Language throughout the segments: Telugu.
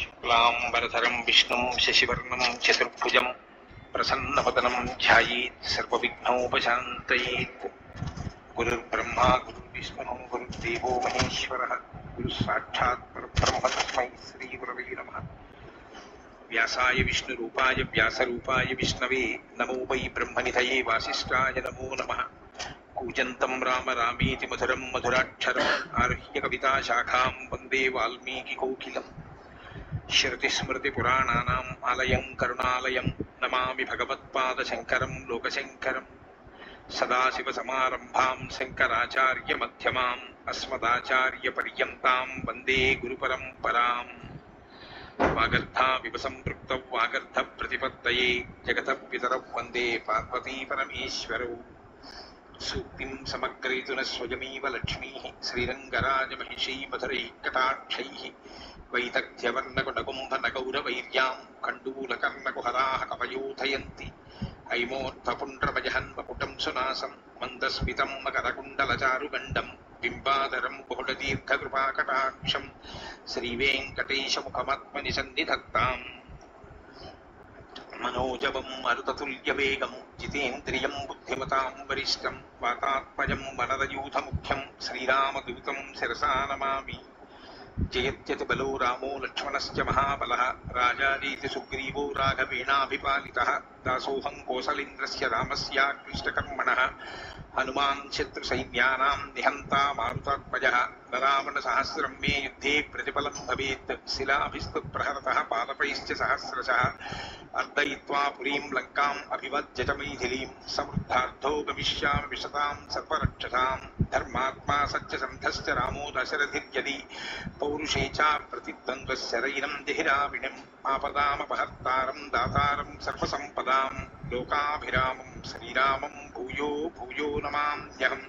శుక్లాంబరధరం విష్ణుం శశివర్ణం చతుర్భుజం ప్రసన్నవదనం ధ్యాయేత్ సర్వవిఘ్నోపశాంతయేత్. గురుర్బ్రహ్మా గురుర్విష్ణుః గురుర్దేవో మహేశ్వరः గురుస్సాక్షాత్ పరబ్రహ్మ తస్మై శ్రీగురవే నమః. వ్యాసాయ విష్ణురూపాయ వ్యాసరూపాయ విష్ణవే నమో వై బ్రహ్మనిధయే వాసిష్ఠాయ నమో నమః. కూజంతం రామ రామేతి మధురం మధురాక్షరం ఆరుహ్య కవితాశాఖాం వందే వాల్మీకికోకిలం. శృతిస్మృతిపురాణానాం ఆలయం కరుణాలయం నమామి భగవత్పాదశంకరం లోకశంకరం. సదాశివసమారంభాం శంకరాచార్యమధ్యమాం అస్మదాచార్యపర్యంతాం వందే గురుపరంపరాం. వాగర్థావివ సంపృక్తౌ వాగర్థప్రతిపత్తయే జగతః పితరౌ వందే పార్వతీపరమేశ్వరౌ. సూక్తిం సమగ్రయతున స్వయమేవ లక్ష్మీః శ్రీరంగరాజమహిషీ మధురైకటాక్షైః. వైదగ్ధ్యవర్ణకుటకుంభనగౌరవైర్యాం కండూలకర్ణకుహరాः కవయోధయంతి. హైమోర్ధపుండ్రమజహన్మకుటం సునాసం మందస్మితం మకరకుండలచారుగండం బింబాధరం బహుళదీర్ఘకృపాకటాక్షం శ్రీవేంకటేశముఖమాత్మని సన్నిధత్తాం. మనోజవం మరుతతుల్యవేగం జితేంద్రియం బుద్ధిమతాం వరిష్టం వాతాత్మజం వనరయూథముఖ్యం శ్రీరామదూతం శిరసా నమామి. జయత్యతి బలో రామో లక్ష్మణశ్చ మహాబలః రాజారీతి సుగ్రీవో రాఘవేణాభిపాలితః. దాసోహం కోసలేంద్రస్య రామస్య కృష్ణకర్మణః హనుమాన్ శత్రుసైన్యానాం నిహంతా మారుతాత్మజः. నరావణ సహస్రం మే యుద్ధే ప్రతిఫలం భవేత్ శిలాభిస్తు ప్రహరతః పాదపైశ్చ సహస్రశः. అర్దయిత్వా పురీం లంకాం అభివజ్య చ మైథిలీం సమృద్ధార్థో గమిష్యామి విశతాం సర్వరక్షసాం. ధర్మాత్మా సత్యసంధశ్చ రామో దశరథిర్యది పౌరుషే చ ప్రతిద్వంద్వశరైనం జహిరావిణిం. ఆపదామపహర్తారం దాతారం సర్వసంపదాం లోకాభిరామం శ్రీరామం భూయో భూయో నమామ్యహం.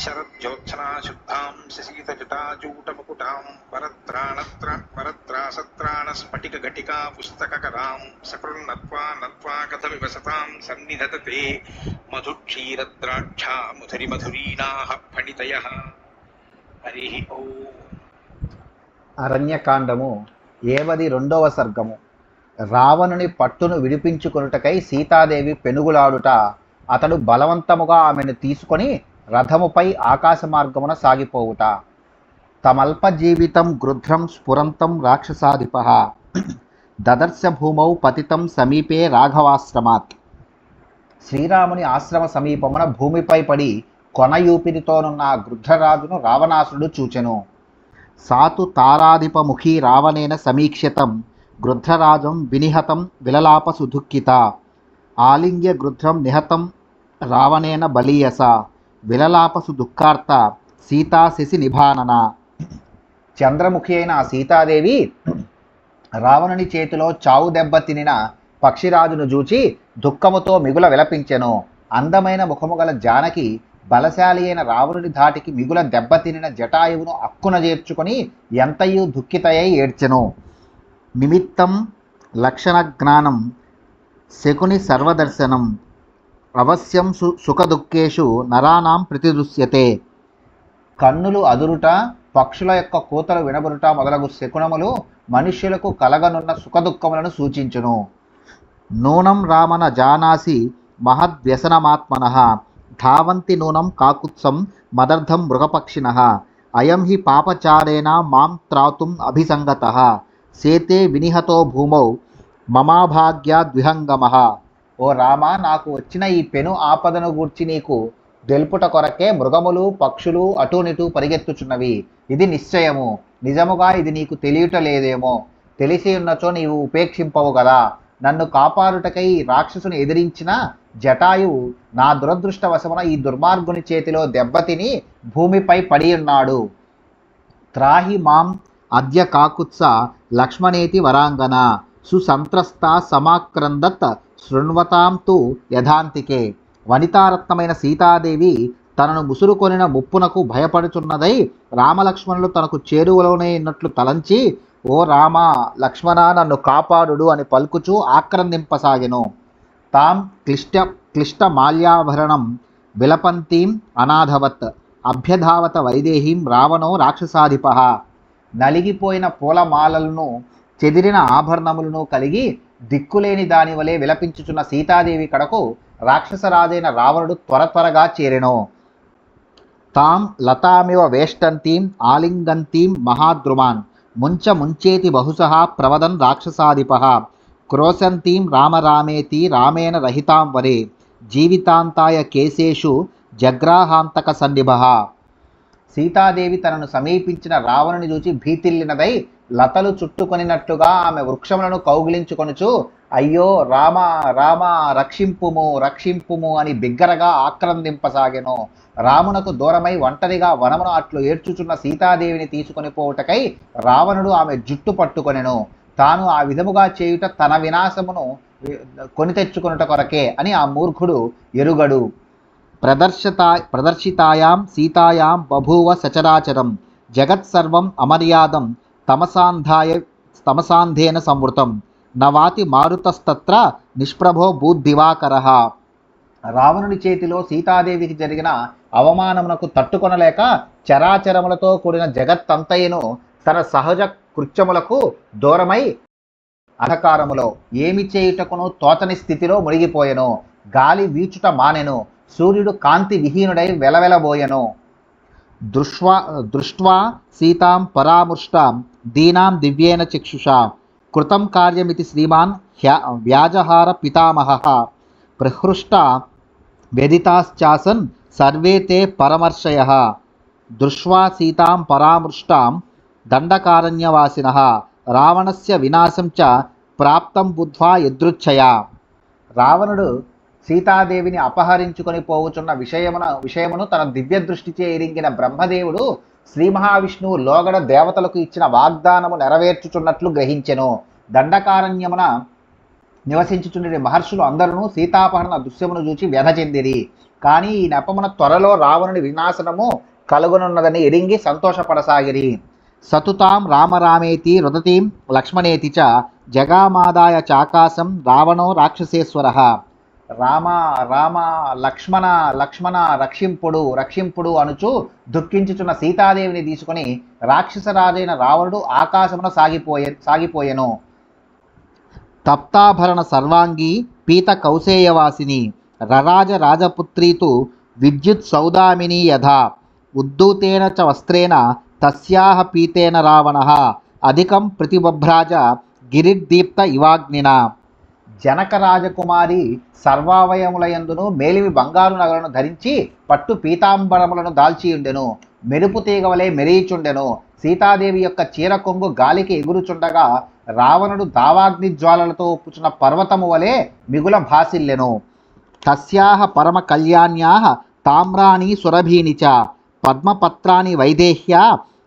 శరజ్యోత్సనాశుద్ధాం శశీతజటాజూటముకుటాం వరత్రాసత్రాణస్ఫటికఘటికా పుస్తకకరాం సకృన్నత్వా నత్వా కథమివ సతాం సన్నిధతతే మధుక్షీరద్రాక్షా మధురిమధురీణాః ఫణితయః. హరి ఓం. అరణ్యకాండము 72వ సర్గము. రావణుని పట్టును విడిపించుకొనుటకై సీతాదేవి పెనుగులాడుట, అతడు బలవంతముగా ఆమెను తీసుకొని రథముపై ఆకాశ మార్గమున సాగిపోవుట. తమల్పజీవితం గృధ్రం స్ఫురంతం రాక్షసాధిపః దదర్శ భూమౌ పతితం సమీపే రాఘవాశ్రమాత్. శ్రీరాముని ఆశ్రమ సమీపమున భూమిపై పడి కొనయూపిరితోనున్న గృధ్రరాజును రావణాసురుడు చూచెను. సాతు తారాధిపముఖీ రావణేన సమీక్ష్యతం గృధ్రరాజం వినిహతం విలలాపసు దుఃఖిత. ఆలింగ్య గృధ్రం నిహతం రావణేన బలీయస విలలాపసు దుఃఖార్త సీతా శశి నిభానన. చంద్రముఖి అయిన ఆ సీతాదేవి రావణుని చేతిలో చావు దెబ్బ తినిన పక్షిరాజును చూచి దుఃఖముతో మిగుల విలపించెను. అందమైన ముఖము గల జానకి బలశాలి అయిన రావణుని ధాటికి మిగుల దెబ్బతినిన జటాయువును అక్కున చేర్చుకొని ఎంతయు దుఃఖితయై ఏడ్చెను. నిమిత్తం లక్షణ జ్ఞానం శకుని సర్వదర్శనం అవశ్యం సుఖదుఃఖేషు నరానాం ప్రతిదృశ్యతే. కన్నులు అదురుట, పక్షుల యొక్క కూతలు వినబడుట మొదలగు శకునములు మనుష్యులకు కలగనున్న సుఖదుఖములను సూచించును. నూనం రామన జానాసి మహద్వ్యసనమాత్మనః ధావంతి నూనం కాకుత్సం మదర్థం మృగపక్షిణః. అయం హి పాపచారేణ మాం త్రాతుం అభిసంగతః సేతే వినిహతో భూమౌ మమాభాగ్యాద్విహంగమః. ఓ రామ, నాకు వచ్చిన ఈ పెను ఆపదను గూర్చి నీకు తెలుపుట కొరకే మృగములు పక్షులు అటూనిటూ పరిగెత్తుచున్నవి. ఇది నిశ్చయము. నిజముగా ఇది నీకు తెలియట లేదేమో. తెలిసి ఉన్నచో నీవు ఉపేక్షింపవు కదా. నన్ను కాపాడుటకై రాక్షసుని ఎదిరించిన జటాయువు నా దురదృష్టవశమున ఈ దుర్మార్గుని చేతిలో దెబ్బతిని భూమిపై పడి ఉన్నాడు. త్రాహి మాం అద్య కాకుత్స లక్ష్మణేతి వరాంగన సుసంత్రస్త సమాక్రందత్ శృణ్వతాం తు యథాంతికే. వనితారత్నమైన సీతాదేవి తనను ముసురుకొనిన ముప్పునకు భయపడుచున్నదై రామలక్ష్మణులు తనకు చేరువలోనే ఉన్నట్లు తలంచి, ఓ రామ లక్ష్మణ నన్ను కాపాడుడు అని పలుకుచూ ఆక్రందింపసాగెను. తాం క్లిష్ట మాల్యాభరణం విలపంతీం అనాథవత్ అభ్యధావత వైదేహీం రావణో రాక్షసాధిపః. నలిగిపోయిన పూలమాలలను చెదిరిన ఆభరణములను కలిగి దిక్కులేని దాని వలె విలపించుచున్న సీతాదేవి కడకు రాక్షసరాజైన రావణుడు త్వరగా చేరెను. తాం లతామివ వేష్టంతీం ఆలింగంతీం మహాద్రుమాన్ ముంచేతి బహుశః ప్రవదన్ రాక్షసాధిపః క్రోశంతీం రామరామేతి రామేణ రహితాం వరే జీవితాంతాయ కేశేషు జగ్రాహాంతక సన్నిభః. సీతాదేవి తనను సమీపించిన రావణుని చూచి భీతిల్లినదై లతలు చుట్టుకొనినట్లుగా ఆమె వృక్షములను కౌగిలించుకొనుచు అయ్యో రామ రామ రక్షింపుము రక్షింపుము అని బిగ్గరగా ఆక్రందింపసాగెను. రామునకు దూరమై ఒంటరిగా వనమును అట్లు ఏడ్చుచున్న సీతాదేవిని తీసుకొని పోవుటకై రావణుడు ఆమె జుట్టు పట్టుకొనెను. తాను ఆ విధముగా చేయుట తన వినాశమును కొని తెచ్చుకొనుట కొరకే అని ఆ మూర్ఖుడు ఎరుగడు. ప్రదర్శితాయాం సీతాయాం బభూవ సచరాచరం జగత్సర్వం అమర్యాదం తమసాంధేన సంవృతం నవాతి మారుతస్తత్ర నిష్ప్రభో భూద్దివాకరః. రావణుని చేతిలో సీతాదేవికి జరిగిన అవమానమునకు తట్టుకొనలేక చరాచరములతో కూడిన జగత్తంతయును తన సహజ కృత్యములకు దూరమై అంధకారములో ఏమి చేయుటకును తోచని స్థితిలో మునిగిపోయెను. గాలి వీచుట మానెను. సూర్యుడు కాంతి విహీనుడై వెలవెలబోయెను. దృష్ట్వా సీతాం పరామృష్టాం దీనాం దివ్యేన చక్షుషా కృతం కార్యమితి శ్రీమాన్ వ్యాజహార పితామహః ప్రహృష్టా వ్యధితాశ్చాసన్ సర్వే తే పరమర్షయః దృష్ట్వా సీతాం పరామృష్టాం దండకారణ్యవాసినః రావణస్య వినాశం చ ప్రాప్తం బుద్ధ్వా యదృచ్ఛయా. రావణుడు సీతాదేవిని అపహరించుకొని పోవుచున్న విషయమును తన దివ్య దృష్టిచే ఎరింగిన బ్రహ్మదేవుడు శ్రీ మహావిష్ణువు లోగడ దేవతలకు ఇచ్చిన వాగ్దానము నెరవేర్చుచున్నట్లు గ్రహించెను. దండకారణ్యమున నివసించుచుండే మహర్షులు అందరూ సీతాపహరణ దృశ్యమును చూచి వ్యధ చెందిరి. కానీ ఈ నెపమున త్వరలో రావణుని వినాశనము కలుగనున్నదని ఎరింగి సంతోషపడసాగిరి. సతుతాం రామరామేతి రుదతీం లక్ష్మణేతి చ జగామాదాయ చాకాశం రావణో రాక్షసేశ్వరః. రామ రామ లక్ష్మణ లక్ష్మణ రక్షింపుడు రక్షింపుడు అనుచు దుఃఖించుచున్న సీతాదేవిని తీసుకుని రాక్షసరాజైన రావణుడు ఆకాశమున సాగిపోయెను. తప్తాభరణ సర్వాంగీ పీత కౌసేయవాసిని రరాజ రాజపుత్రీతు విద్యుత్ సౌదామిని యథా ఉద్దూతేన చ వస్త్రేణ తస్యాహ పీతేన రావణః అధికం ప్రతిబభ్రాజ గిరిద్దీప్త ఇవాగ్నిన. జనక రాజకుమారి సర్వావయములయందును మేలిమి బంగారు నగలను ధరించి పట్టు పీతాంబరములను దాల్చియుండెను. మెరుపు తీగవలే మెరియుచుండెను. సీతాదేవి యొక్క చీర కొంగు గాలికి ఎగురుచుండగా రావణుడు దావాగ్ని జ్వాలలతో ఉప్పుచున్న పర్వతము వలె మిగుల భాసిల్లెను. తస్యాహ పరమ కళ్యాణ్యాః తామ్రాణి సురభీని చ పద్మపత్రాని వైదేహ్యా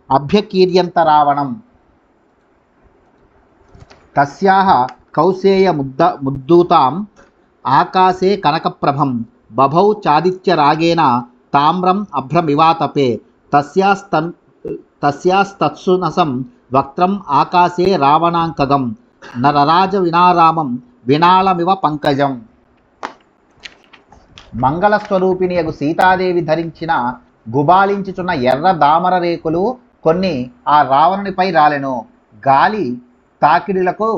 అభ్యకీర్యంత రావణం. తస్యాహ కౌసేయ ముద్దూతాం ఆకాశే కనకప్రభం బభౌ చాదిత్య రాగేణ తామ్రం అభ్రమివాతపే తస్యాస్తత్సునసం వక్త్రం ఆకాశే రావణాంకగం నరరాజ వినారామం వినాళమివ పంకజం. మంగళస్వరూపిణియగు సీతాదేవి ధరించిన గుబాలించుచున్న ఎర్ర దామర రేకులు కొన్ని ఆ రావణునిపై రాలెను. గాలి తాకిడిలకు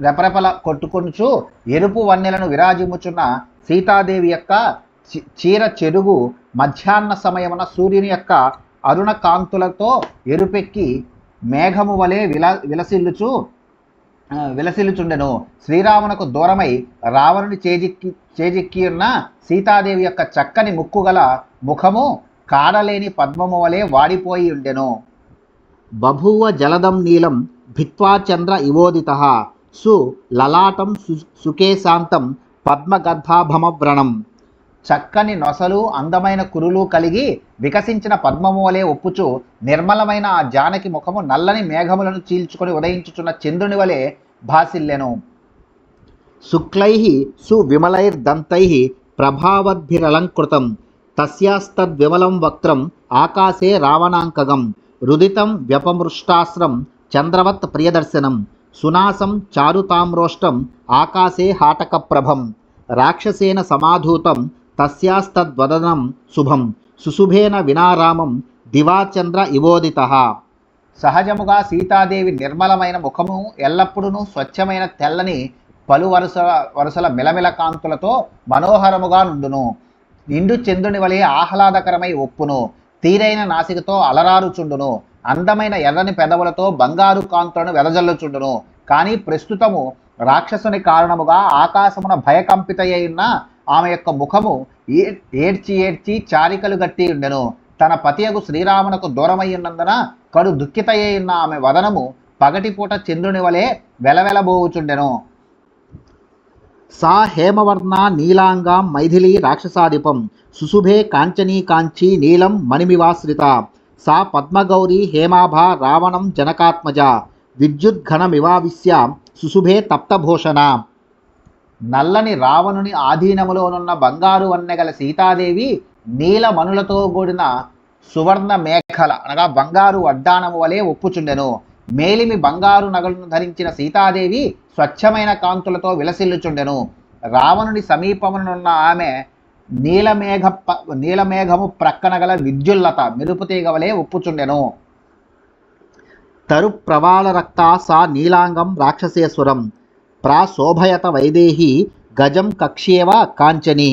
రెపరెపల కొట్టుకొనుచు ఎరుపు వన్నెలను విరాజిమ్ముచున్న సీతాదేవి యొక్క చీర చెరుగు మధ్యాహ్న సమయమున సూర్యుని యొక్క అరుణ కాంతులతో ఎరుపెక్కి మేఘము వలె విలసిల్లుచుండెను. శ్రీరామునకు దూరమై రావణుని చేజిక్కియున్న సీతాదేవి యొక్క చక్కని ముక్కు గల ముఖము కాడలేని పద్మము వలె వాడిపోయి ఉండెను. బభూవ జలదం నీలం భిత్వా చంద్ర ఇవోదితః లలాటం సుకేశాంతం పద్మగర్భాభమవ్రణం. చక్కని నొసలు అందమైన కురులు కలిగి వికసించిన పద్మము వలె ఒప్పుచు నిర్మలమైన ఆ జానకి ముఖము నల్లని మేఘములను చీల్చుకొని ఉదయించుచున్న చంద్రుని వలె భాసిల్లెను. శుక్లైః సువిమలైర్దంతైః ప్రభావద్భిరలంకృతం తస్యాస్తద్విమలం వక్త్రం ఆకాశే రావణాంకగం రుదితం వ్యపమృష్టాస్రం చంద్రవత్ ప్రియదర్శనం సునాసం చారుతామ్రోష్టం ఆకాశే హాటకప్రభం రాక్షసేన సమాధూతం తస్యాస్తద్వదనం శుభం సుశుభేన వినారామం దివాచంద్ర ఇవోదితః. సహజముగా సీతాదేవి నిర్మలమైన ముఖము ఎల్లప్పుడూ స్వచ్ఛమైన తెల్లని పలు వరుసల మిలమిల కాంతులతో మనోహరముగా నుండును. నిండు చంద్రుని వలె ఆహ్లాదకరమై ఒప్పును. తీరైన నాసికతో అలరారుచుండును. అందమైన ఎర్రని పెదవులతో బంగారు కాంతులను వెదజల్లుచుండును. కానీ ప్రస్తుతము రాక్షసుని కారణముగా ఆకాశమున భయకంపితయ్యున్న ఆమె యొక్క ముఖము ఏడ్చి ఏడ్చి చారికలు గట్టి ఉండెను. తన పతియగు శ్రీరామునకు దూరమయ్యున్నందున కడు దుఃఖితయ్యున్న ఆమె వదనము పగటిపూట చంద్రుని వలె వెలవెలబోవుచుండెను. సా హేమవర్ణ నీలాంగాం మైథిలీ రాక్షసాధిపం సుశుభే కాంచనీ కాంచీ నీలం మణిమివాశ్రిత సా పద్మగౌరీ హేమాభా రావణం జనకాత్మజ విద్యుద్ఘనమివావిశ్య సుశుభే తప్తభూషణ. నల్లని రావణుని ఆధీనములోనున్న బంగారు వన్నెగల సీతాదేవి నీలమణులతో కూడిన సువర్ణ మేఖల అనగా బంగారు వడ్డానము వలె ఒప్పుచుండెను. మేలిమి బంగారు నగలను ధరించిన సీతాదేవి స్వచ్ఛమైన కాంతులతో విలసిల్లుచుండెను. రావణుని సమీపమునున్న ఆమె నీలమేఘము ప్రక్కన గల విద్యుల్లత మెరుపుతీగ వలె ఒప్పుచుండెను. తరు ప్రవాళ రక్తా సా నీలాంగం రాక్షసేశ్వరం ప్రాశోభయత వైదేహీ గజం కక్ష్యేవ కాంచని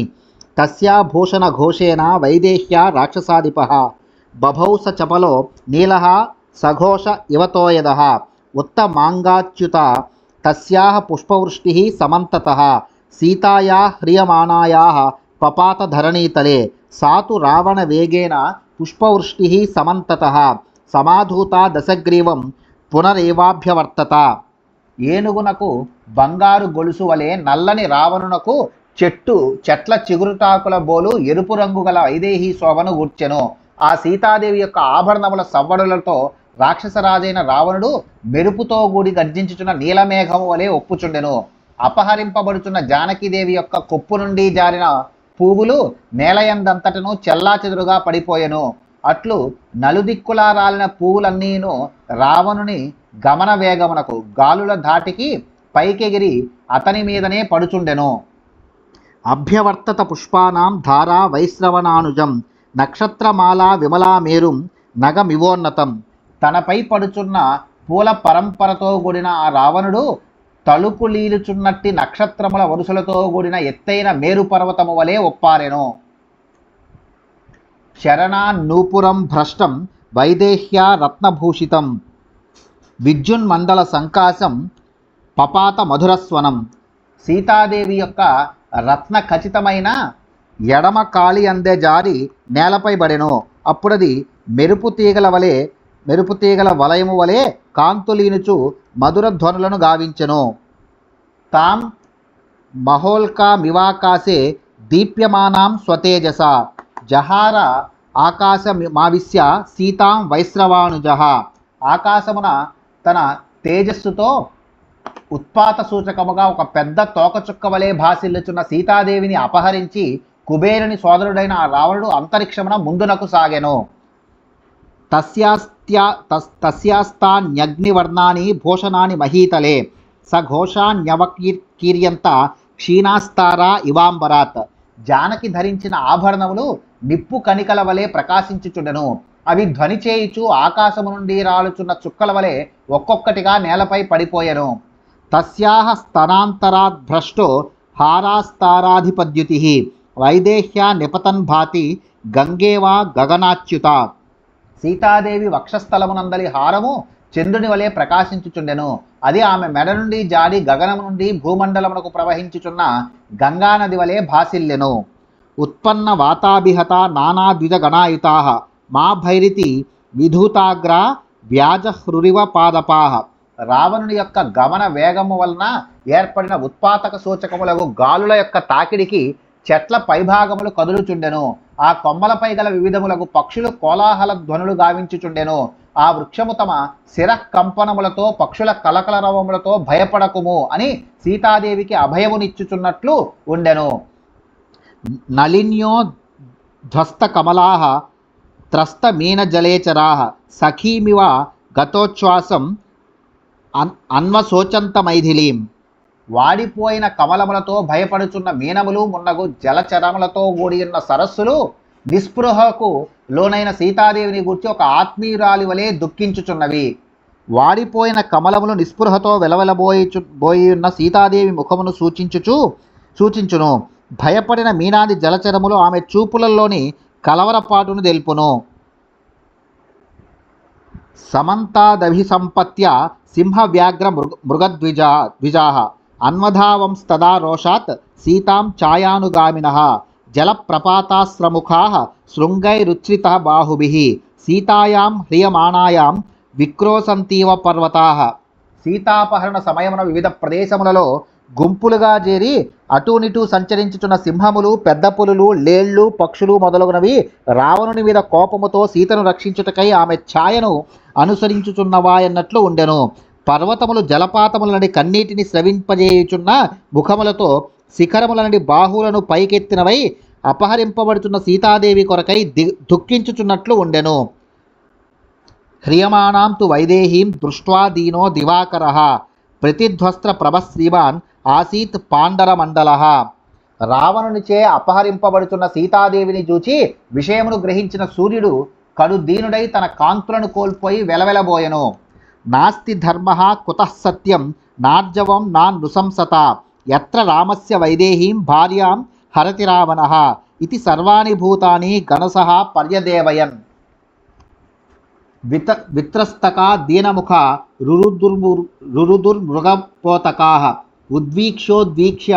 తస్యా భూషణ ఘోషేణ వైదేహ్యా రాక్షసాధిపః బభౌ స చపలో నీలః సఘోష ఇవతోయదః ఉత్తమాంగాచ్యుత తస్యాః పుష్పవృష్టిః సమంతతః సీతాయాః హ్రియమాణాయాః పపాత ధరణీతలే సాతు రావణ వేగేన పుష్పవృష్టిః సమంతతః సమాధూత దశగ్రీవం పునరేవాభ్యవర్తత. ఏనుగునకు బంగారు గొలుసు వలె నల్లని రావణునకు చెట్ల చిగురుటాకుల బోలు ఎరుపు రంగు గల వైదేహీ శోభను గూర్చెను. ఆ సీతాదేవి యొక్క ఆభరణముల సవ్వడులతో రాక్షసరాజైన రావణుడు మెరుపుతో కూడి గర్జించుచున్న నీలమేఘము వలె ఒప్పుచుండెను. అపహరింపబడుచున్న జానకీదేవి యొక్క కొప్పు నుండి జారిన పువ్వులు నేలయందంతటను చెల్లాచెదురుగా పడిపోయెను. అట్లు నలుదిక్కులా రాలిన పువ్వులన్నీను రావణుని గమన వేగమునకు గాలుల ధాటికి పైకెగిరి అతని మీదనే పడుచుండెను. అభ్యవర్తత పుష్పానాం ధారా వైశ్రవణానుజం నక్షత్రమాలా విమలా మేరుం నగమివోన్నతం. తనపై పడుచున్న పూల పరంపరతో కూడిన ఆ రావణుడు తలుపులీలుచున్నట్టి నక్షత్రముల వరుసలతో కూడిన ఎత్తైన మేరు పర్వతము వలె ఒప్పారెను. శరణాన్నూపురం భ్రష్టం వైదేహ్యా రత్నభూషితం విద్యున్మండల సంకాశం పపాత మధురస్వనం. సీతాదేవి యొక్క రత్న ఖచ్చితమైన ఎడమ కాలి అందే జారి నేలపై పడెను. అప్పుడది మెరుపు తీగల వలయము వలె కాంతులీనుచు మధుర ధ్వనులను గావించెను. తాం మహోల్కామివాకాశే దీప్యమానాం స్వతేజస జహార ఆకాశమావిశ్య సీతాం వైశ్రవాణుజః. ఆకాశమున తన తేజస్సుతో ఉత్పాత సూచకముగా ఒక పెద్ద తోకచుక్క వలె భాసిల్లుచున్న సీతాదేవిని అపహరించి కుబేరుని సోదరుడైన ఆ రావణుడు అంతరిక్షమున ముందునకు సాగెను. తస్యాస్తాన్యగ్నివర్ణాని భూషణాని మహీతలే సఘోషాన్యవకీర్యంత క్షీణాస్తారా ఇవాంబరాత్. జానకి ధరించిన ఆభరణములు నిప్పు కణికల వలె ప్రకాశించుచుండెను. అవి ధ్వని చేయుచు ఆకాశము నుండి రాలుచున్న చుక్కల వలె ఒక్కొక్కటిగా నేలపై పడిపోయెను. తస్యాః స్తనాంతరాద్ భ్రష్టో హారాస్తారాధిపద్యుతిః వైదేహ్యా నిపతన్ భాతి గంగేవా గగనాచ్యుత. సీతాదేవి వక్షస్థలమునందలి హారము చంద్రుని వలె ప్రకాశించుచుండెను. అది ఆమె మెడ నుండి జాడి గగనము నుండి భూమండలమునకు ప్రవహించుచున్న గంగానది వలె భాసిల్లెను. ఉత్పన్న వాతాభిహత నానాద్విజగణాయుతాః మా భైరితి విధూతాగ్ర వ్యాజహృరివ పాదపాః. రావణుని యొక్క గమన వేగము వలన ఏర్పడిన ఉత్పాతక సూచకములకు గాలుల యొక్క తాకిడికి చెట్ల పైభాగములు కదులుచుండెను. ఆ కొమ్మలపై గల వివిధములకు పక్షులు కోలాహల ధ్వనులు గావించుచుండెను. ఆ వృక్షము తమ శిరకంపనములతో పక్షుల కలకలరవములతో భయపడకుము అని సీతాదేవికి అభయమునిచ్చుచున్నట్లు ఉండెను. నళిన్యో ధ్వస్త కమలాః త్రస్త మీనజలేచరాః సఖీమివ గతోచ్ఛ్వాసం అన్వశోచంత మైథిలీం. వాడిపోయిన కమలములతో భయపడుచున్న మీనములు మున్నగు జలచరములతో కూడియున్న సరస్సులు నిస్పృహకు లోనైన సీతాదేవిని గూర్చి ఒక ఆత్మీయురాలి వలె దుఃఖించుచున్నవి. వాడిపోయిన కమలములు నిస్పృహతో బోయియున్న సీతాదేవి ముఖమును సూచించును. భయపడిన మీనాది జలచరములు ఆమె చూపులలోని కలవరపాటును తెలుపును. సమంతాదభిసంపత్య సింహవ్యాఘ్ర మృగద్విజాః అన్వధావంస్తదా రోషాత్ సీతాం ఛాయానుగామినః జలప్రపాతాశ్రముఖాః శృంగైరుచ్ఛ్రితః బాహుభిః సీతాయాం హ్రియమాణాయాం విక్రోశంతీవ పర్వతాః. సీతాపహరణ సమయమున వివిధ ప్రదేశములలో గుంపులుగా చేరి అటూనిటూ సంచరించుచున్న సింహములు, పెద్ద పులులు, లేళ్లు, పక్షులు మొదలగునవి రావణుని మీద కోపముతో సీతను రక్షించుటకై ఆమె ఛాయను అనుసరించుచున్నవాయన్నట్లు ఉండెను. పర్వతములు జలపాతముల నుండి కన్నీటిని స్రవింపజేయుచున్న ముఖములతో శిఖరముల నుండి బాహువులను పైకెత్తినవై అపహరింపబడుతున్న సీతాదేవి కొరకై దుఃఖించుచున్నట్లు ఉండెను. హ్రియమాణాం తు వైదేహీం దృష్ట్వా దీనో దివాకరః ప్రతిధ్వస్త్ర ప్రభః శ్రీమాన్ ఆసీత్ పాండరమండలః. రావణునిచే అపహరింపబడుతున్న సీతాదేవిని చూచి విషయమును గ్రహించిన సూర్యుడు కడుదీనుడై తన కాంతులను కోల్పోయి వెలవెలబోయెను. నాస్తి ధర్మః కుతః సత్యం నార్జవం నృశంసత యత్ర రామస్య వైదేహీం భార్యాం హరతి రావణః ఇతి సర్వాణి భూతాని గణసః పర్యదేవయన్. విత్రస్తకా దీనముఖ రురుదుర్మృగపోతకాః ఉద్వీక్షోద్వీక్ష్య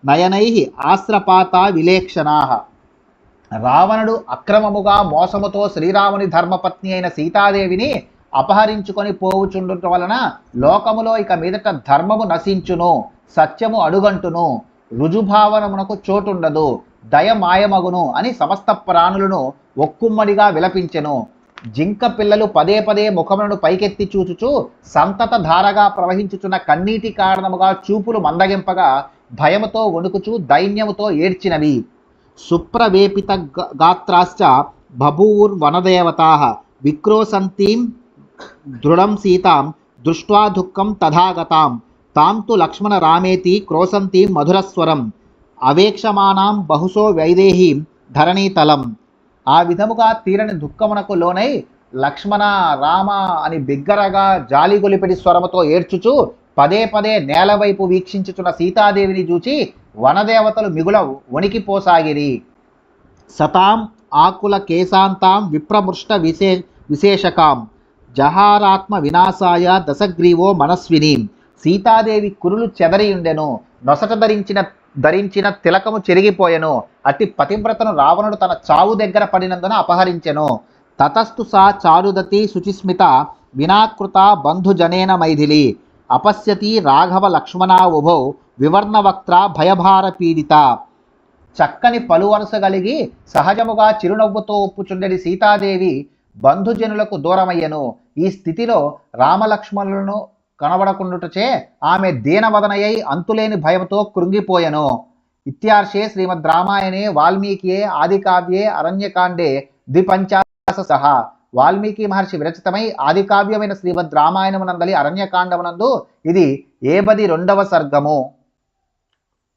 నయనైః ఆశ్రపాత విలేక్షణాః. రావణుడు అక్రమముగా మోసముతో శ్రీరాముని ధర్మపత్ని అయిన సీతాదేవిని అపహరించుకొని పోవుచుండుట వలన లోకములో ఇక మీదట ధర్మము నశించును, సత్యము అడుగంటును, రుజుభావనమునకు చోటుండదు, దయ మాయమగును అని సమస్త ప్రాణులను ఒక్కుమ్మడిగా విలపించెను. జింక పిల్లలు పదే పదే ముఖములను పైకెత్తి చూచుచు సంతత ధారగా ప్రవహించుచున్న కన్నీటి కారణముగా చూపులు మందగింపగా భయముతో వణుకుచు దైన్యముతో ఏడ్చినవి. సుప్రవేపిత గాత్రాశ్చ బభూవుర్వనదేవతాః విక్రోశంతీం దృఢం సీతాం దృష్ట్వా దుఃఖం తథాగతాం తాం తు లక్ష్మణ రామేతి క్రోశంతీం మధురస్వరం అవేక్షమానాం బహుశో వైదేహీం ధరణీతలం. ఆ విధముగా తీరని దుఃఖమునకు లోనై లక్ష్మణ రామ అని బిగ్గరగా జాలిగొలిపిడి స్వరముతో ఏడ్చుచు పదే పదే నేలవైపు వీక్షించుచున్న సీతాదేవిని చూచి వనదేవతలు మిగుల వణికిపోసాగిరి. సతాం ఆకుల కేశాంతాం విప్రమృష్ట విశేషకాం జహారాత్మ వినాశాయ దశగ్రీవో మనస్వినీం. సీతాదేవి కురులు చెదరియుండెను, నొసట ధరించిన తిలకము చెరిగిపోయెను. అట్టి పతివ్రతను రావణుడు తన చావు దగ్గర పడినందున అపహరించెను. తతస్థు సా చారుదతి శుచిస్మిత వినాకృత బంధుజనేన మైథిలి అపశ్యతి రాఘవ లక్ష్మణ ఉభౌ వివర్ణవక్త్ర భయభార పీడిత. చక్కని పలువరుస కలిగి సహజముగా చిరునవ్వుతో ఒప్పుచుండెడి సీతాదేవి బంధుజనులకు దూరమయ్యను. ఈ స్థితిలో రామలక్ష్మణులను కనబడకుండుటచే ఆమె దీనవదనయై అంతులేని భయముతో కృంగిపోయెను. ఇత్యార్షే శ్రీమద్ రామాయణే వాల్మీకియే ఆదికావ్యే అరణ్యకాండే ద్విపంచాశ. వాల్మీకి మహర్షి విరచితమై ఆదికావ్యమైన శ్రీమద్ రామాయణమునందలి అరణ్యకాండమునందు ఇది 72వ సర్గము.